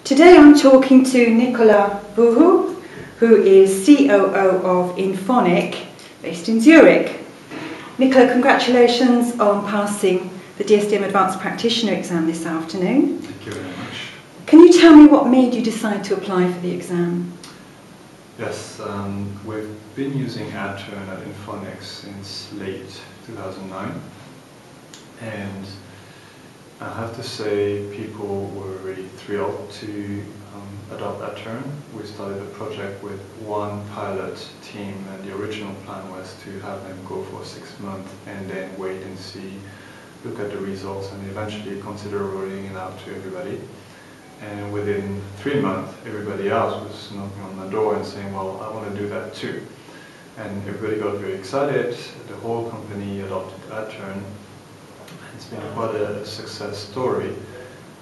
Today I'm talking to Nicola Buhu, who is COO of Infonic, based in Zurich. Nicola, congratulations on passing the DSDM Advanced Practitioner exam this afternoon. Thank you very much. Can you tell me what made you decide to apply for the exam? Yes, we've been using AdTurn at Infonic since late 2009, and I have to say people were really thrilled to adopt AdTurn. We started the project with one pilot team, and the original plan was to have them go for 6 months and then wait and see, look at the results, and eventually consider rolling it out to everybody. And within 3 months, everybody else was knocking on the door and saying, well, I want to do that too. And everybody got very excited. The whole company adopted AdTurn. It's been quite a success story.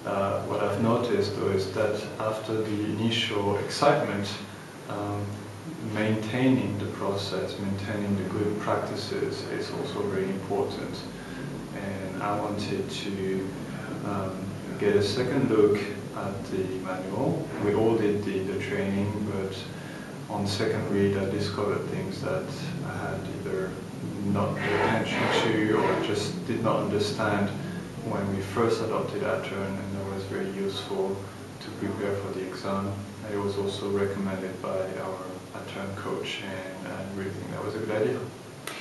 What I've noticed though is that after the initial excitement, maintaining the process, maintaining the good practices is also very important. And I wanted to get a second look at the manual. We all did the training, but on second read I discovered things that I had either not paid attention to or just did not understand when we first adopted AdTurn, and that was very useful to prepare for the exam. It was also recommended by our AdTurn coach, and I really think that was a good idea.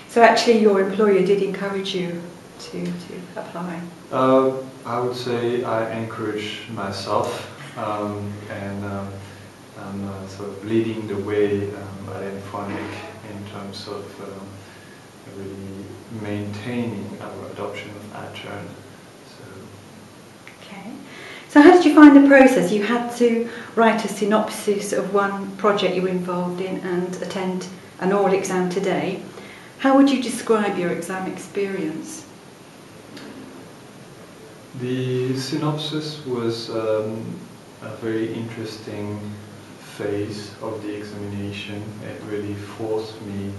So actually your employer did encourage you to apply? I would say I encourage myself, and I'm sort of leading the way at Infonic in terms of really maintaining our adoption of AdTurn. Okay. So how did you find the process? You had to write a synopsis of one project you were involved in and attend an oral exam today. How would you describe your exam experience? The synopsis was a very interesting phase of the examination. It really forced me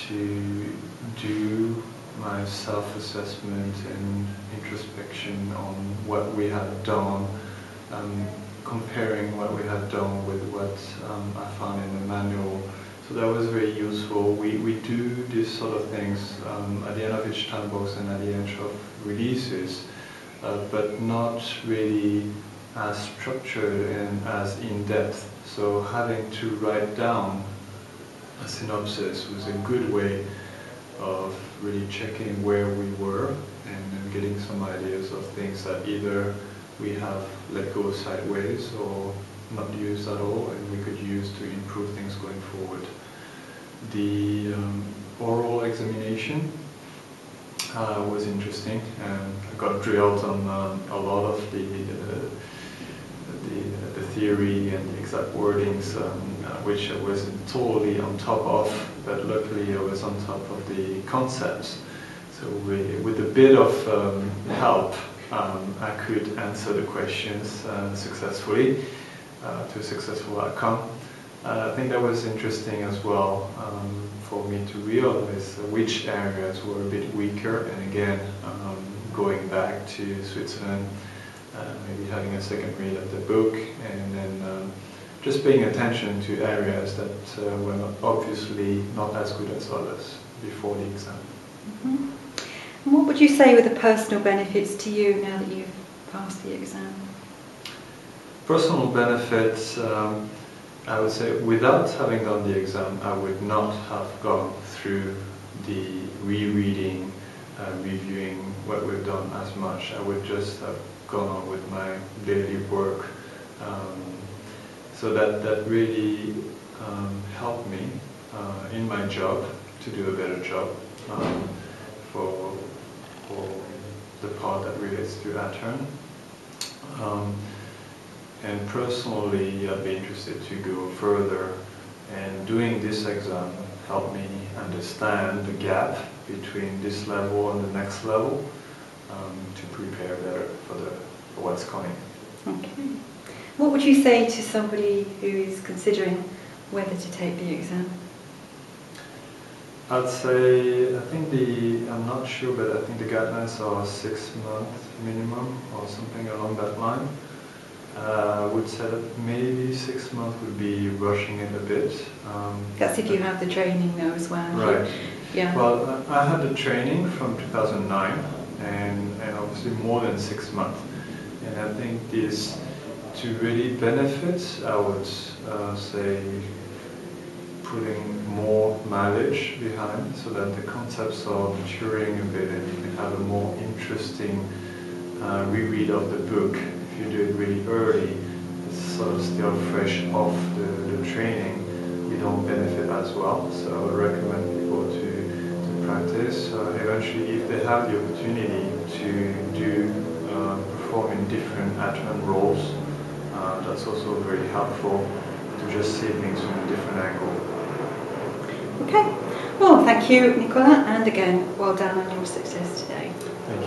to do my self-assessment and introspection on what we had done, comparing what we had done with what I found in the manual. So that was very useful. We do these sort of things at the end of each time box and at the end of releases, but not really as structured and as in-depth. So having to write down a synopsis was a good way of really checking where we were and getting some ideas of things that either we have let go sideways or not used at all, and we could use to improve things going forward. The oral examination was interesting, and I got drilled on a lot of the theory and the exact wordings, which I wasn't totally on top of, but luckily I was on top of the concepts. So with a bit of help, I could answer the questions successfully to a successful outcome. I think that was interesting as well for me to realize which areas were a bit weaker, and again, going back to Switzerland, maybe having a second read of the book, and then just paying attention to areas that were obviously not as good as others before the exam. Mm-hmm. And what would you say were the personal benefits to you now that you've passed the exam? Personal benefits, I would say without having done the exam, I would not have gone through the rereading, reviewing what we've done as much. I would just have gone on with my daily work. So that really helped me in my job to do a better job for the part that relates to AdTurn. And personally, I'd be interested to go further, and doing this exam helped me understand the gap between this level and the next level to prepare better for what's coming. Okay. What would you say to somebody who is considering whether to take the exam? I'd say, I'm not sure, but I think the guidelines are 6 months minimum or something along that line. I would say that maybe 6 months would be rushing it a bit. That's if you have the training though as well. Right. Yeah. Well, I had the training from 2009 and obviously more than 6 months. And I think this, to really benefit, I would say putting more mileage behind so that the concepts are maturing a bit and you can have a more interesting reread of the book. If you do it really early, it's sort of still fresh off the training, you don't benefit as well. So I would recommend people to practice. Eventually, if they have the opportunity to perform in different adjunct roles, that's also very helpful to just see things from a different angle. Okay, well thank you Nicola, and again well done on your success today. Thank you.